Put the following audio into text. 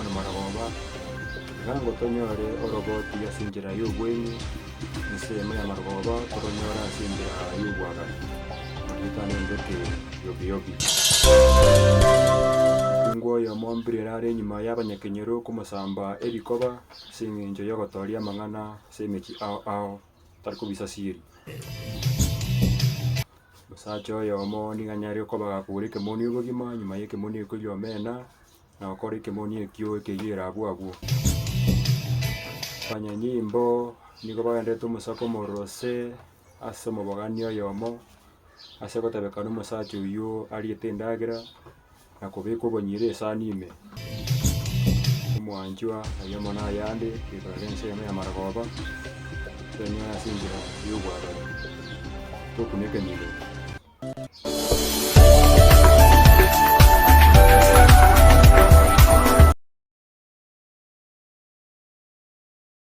na maragoba gango tonyore oroboti asinjira y'ubwenyi niseme ya maragoba toronyora asinjira y'ubwaga itane ndoke yobi ngo yo mombire rare nyuma y'abanyakenyero kumusamba ebikoba singinjo yogotoria mang'ana semechi ao tariko bisasiri musacho yo mo ninganyari ko bagakure kemoni ubugima nyuma y'ekemoni ekulyo mena na okora ekemoni ekyo ekeyera abwabu fanya nyimbo niko bagandete umusako morose ase muboganio yomo ase gotabeka n'umusacho uyu ariete ndagira na kubika obonyire esani ime omwanjwa ayamo n'ayande ikarense ya maragoba tenya asinjira y'ubwara tokuneke nile